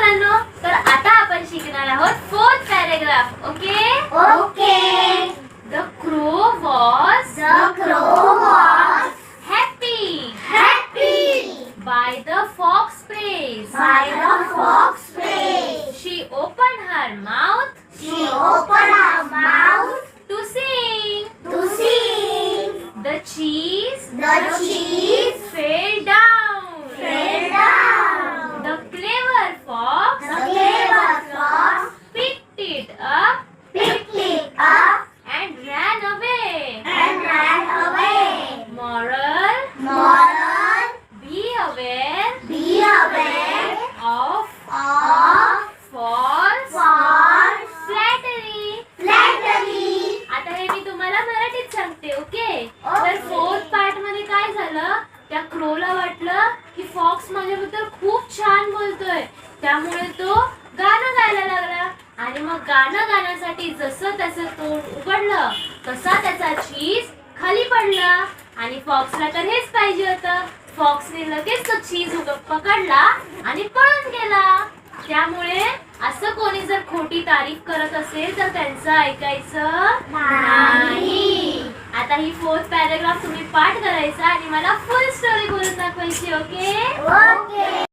मुलांनो, तर आता आपण शिकणार आहोत fourth paragraph. Okay Okay. The crow was The crow was happy happy by the fox praise. by the fox place. She open her mouth She opened her mouth to sing. to sing. The cheese The cheese fell down. fell down. The clever fox The clever fox picked it up picked it up and ran away. and ran away. Moral: Moral: be aware be aware of of false false flattery. flattery. आता हे मी तुम्हाला मराठीत सांगते. Okay तर Okay. Fourth part मध्ये काय झालं, त्या क्रोला वाटलं की फॉक्स माझ्याबद्दल खूप छान बोलतोय, त्यामुळे तो गाणं गायला लागला. आणि मग गाणं गाण्यासाठी जसं त्याचं तोंड उघडलं तसा त्याचा चीज खाली पडला. आणि फॉक्सला तर हेच पाहिजे होतं. फॉक्सने लगेच तो चीज पकडला आणि पळून गेला. त्यामुळे असं कोणी जर खोटी तारीफ करत असेल तर त्यांचं ऐकायचं नाही. आता ही फोर्थ पॅराग्राफ तुम्ही पाठ करायचा आणि मला फुल स्टोरी बोलून दाखवायची. Okay Okay.